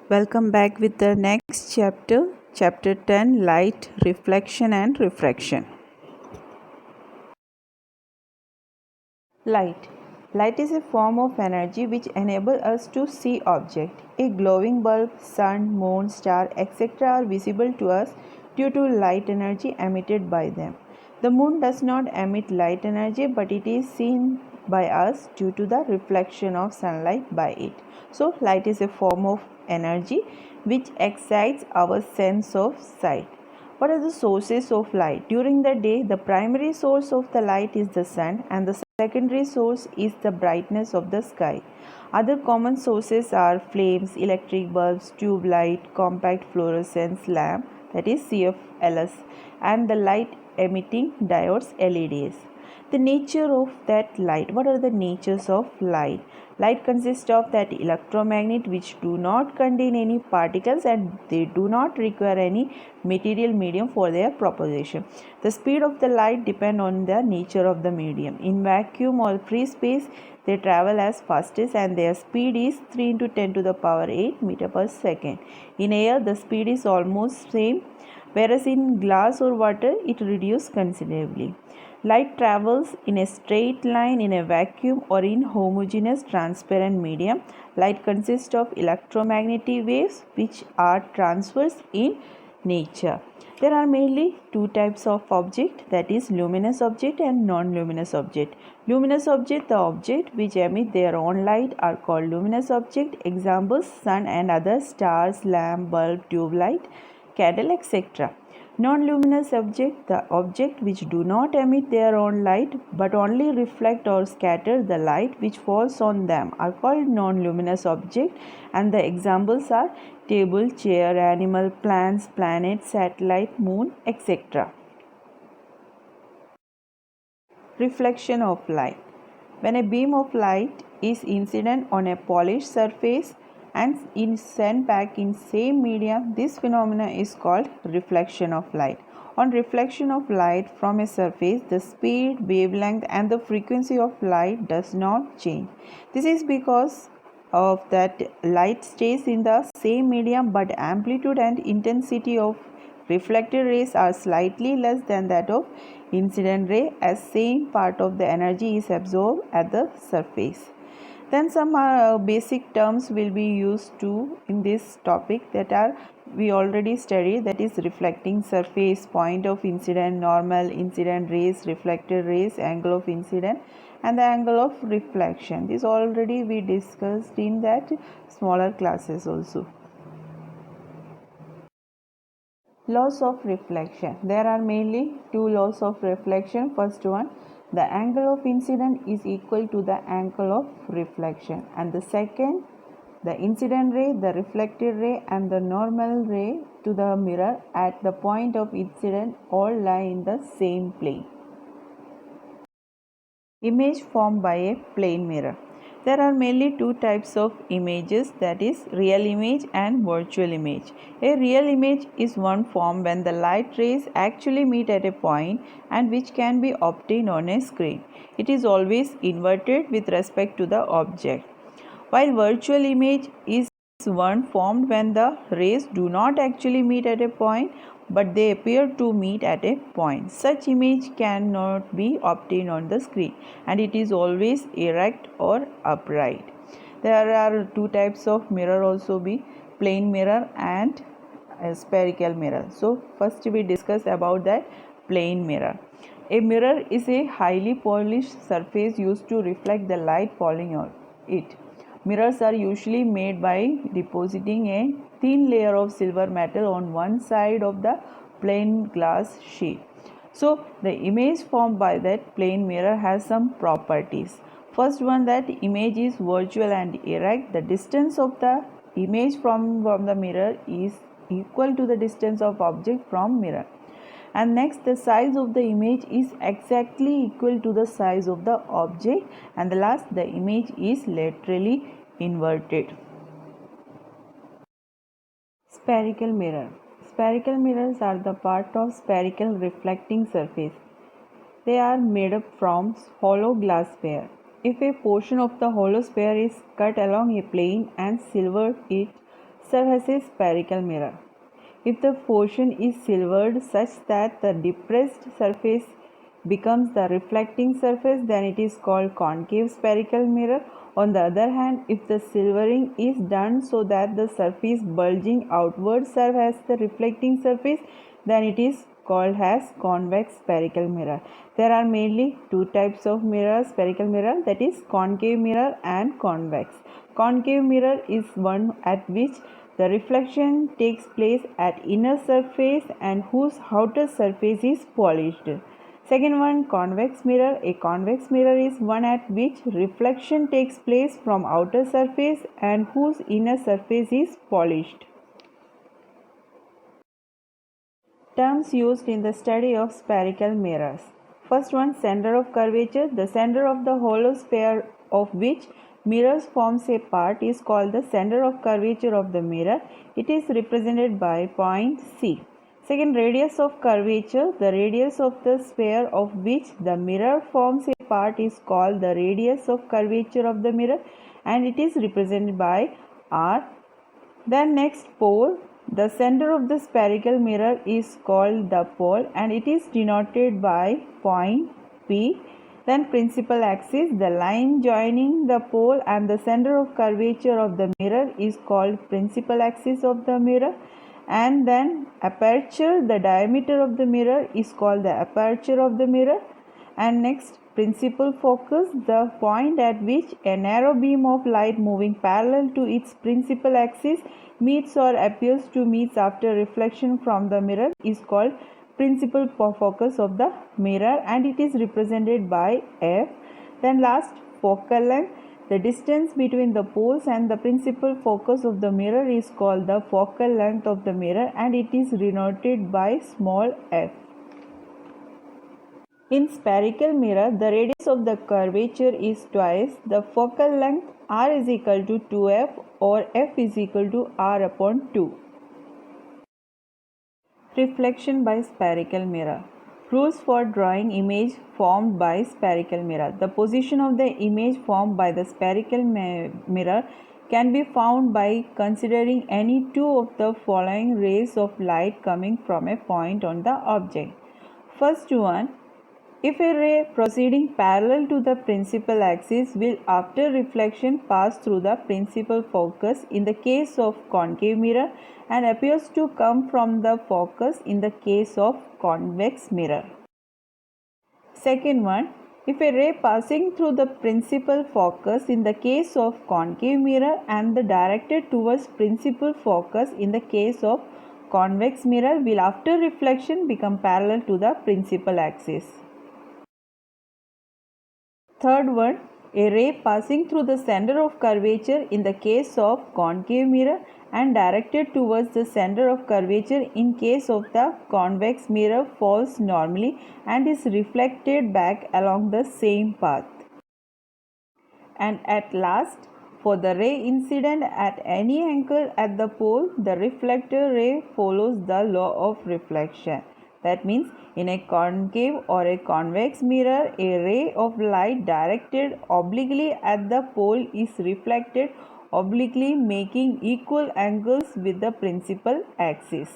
Welcome back with the next chapter, chapter 10, Light, Reflection and Refraction. Light. Light is a form of energy which enables us to see objects. A glowing bulb, sun, moon, star, etc. are visible to us due to light energy emitted by them. The moon does not emit light energy, but it is seen by us due to the reflection of sunlight by it. So, light is a form of energy which excites our sense of sight. What are the sources of light? During the day, the primary source of the light is the sun, and the secondary source is the brightness of the sky. Other common sources are flames, electric bulbs, tube light, compact fluorescence lamp, that is CFLs, and the light emitting diodes, LEDs. The nature of that light. What are the natures of light? Light consists of that electromagnet which do not contain any particles and they do not require any material medium for their propagation. The speed of the light depends on the nature of the medium. In vacuum or free space, they travel as fastest and their speed is 3 into 10 to the power 8 meter per second. In air, the speed is almost same, whereas in glass or water, it reduces considerably. Light travels in a straight line in a vacuum or in homogeneous transparent medium. Light consists of electromagnetic waves which are transverse in nature. There are mainly two types of object, that is luminous object and non-luminous object. Luminous object, the object which emit their own light, are called luminous object. Examples: sun and other stars, lamp, bulb, tube light, candle, etc. Non-luminous object, the object which do not emit their own light but only reflect or scatter the light which falls on them, are called non-luminous object, and the examples are table, chair, animal, plants, planet, satellite, moon, etc. Reflection of light. When a beam of light is incident on a polished surface and is sent back in same medium, this phenomenon is called reflection of light. On reflection of light from a surface, the speed, wavelength and the frequency of light does not change. This is because of that light stays in the same medium, but amplitude and intensity of reflected rays are slightly less than that of incident ray, as same part of the energy is absorbed at the surface. Then some basic terms will be used too in this topic, that are we already studied, that is reflecting surface, point of incident, normal, incident rays, reflected rays, angle of incident and the angle of reflection. This already we discussed in that smaller classes also. Laws of reflection. There are mainly two laws of reflection. First one, the angle of incident is equal to the angle of reflection, and the second, the incident ray, the reflected ray and the normal ray to the mirror at the point of incident all lie in the same plane. Image formed by a plane mirror. There are mainly two types of images, that is real image and virtual image. A real image is one formed when the light rays actually meet at a point and which can be obtained on a screen. It is always inverted with respect to the object. While virtual image is one formed when the rays do not actually meet at a point but they appear to meet at a point. Such image cannot be obtained on the screen and it is always erect or upright. There are two types of mirror also, be plane mirror and a spherical mirror. So first we discuss about that plane mirror. A mirror is a highly polished surface used to reflect the light falling on it. Mirrors are usually made by depositing a thin layer of silver metal on one side of the plain glass sheet. So the image formed by that plane mirror has some properties. First one, that image is virtual and erect. The distance of the image from the mirror is equal to the distance of object from mirror. And next, the size of the image is exactly equal to the size of the object, and the last, the image is laterally inverted. Spherical mirror. Spherical mirrors are the part of spherical reflecting surface. They are made up from hollow glass sphere. If a portion of the hollow sphere is cut along a plane and silvered, it serve as a spherical mirror. If the portion is silvered such that the depressed surface becomes the reflecting surface, then it is called concave spherical mirror. On the other hand, if the silvering is done so that the surface bulging outward serves as the reflecting surface, then it is called as convex spherical mirror. There are mainly two types of mirror, spherical mirror, that is concave mirror and convex. Concave mirror is one at which the reflection takes place at inner surface and whose outer surface is polished. Second one, convex mirror. A convex mirror is one at which reflection takes place from outer surface and whose inner surface is polished. Terms used in the study of spherical mirrors. First one, center of curvature. The center of the hollow sphere of which mirrors forms a part is called the center of curvature of the mirror. It is represented by point C. Second, radius of curvature. The radius of the sphere of which the mirror forms a part is called the radius of curvature of the mirror, and it is represented by R. Then next, pole. The center of the spherical mirror is called the pole and it is denoted by point P. Then principal axis. The line joining the pole and the center of curvature of the mirror is called principal axis of the mirror. And then aperture. The diameter of the mirror is called the aperture of the mirror. And next, principal focus. The point at which a narrow beam of light moving parallel to its principal axis meets or appears to meet after reflection from the mirror is called principal focus of the mirror and it is represented by F. Then last, focal length. The distance between the poles and the principal focus of the mirror is called the focal length of the mirror and it is denoted by small f. In spherical mirror, the radius of the curvature is twice the focal length. R is equal to 2f or f is equal to r upon 2. Reflection by spherical mirror. Rules for drawing image formed by spherical mirror. The position of the image formed by the spherical mirror can be found by considering any two of the following rays of light coming from a point on the object. First one, if a ray proceeding parallel to the principal axis will after reflection pass through the principal focus in the case of concave mirror and appears to come from the focus in the case of convex mirror. Second one, if a ray passing through the principal focus in the case of concave mirror and the directed towards principal focus in the case of convex mirror will after reflection become parallel to the principal axis. Third one, a ray passing through the center of curvature in the case of concave mirror and directed towards the center of curvature in case of the convex mirror falls normally and is reflected back along the same path. And at last, for the ray incident at any angle at the pole, the reflector ray follows the law of reflection. That means in a concave or a convex mirror, a ray of light directed obliquely at the pole is reflected obliquely, making equal angles with the principal axis.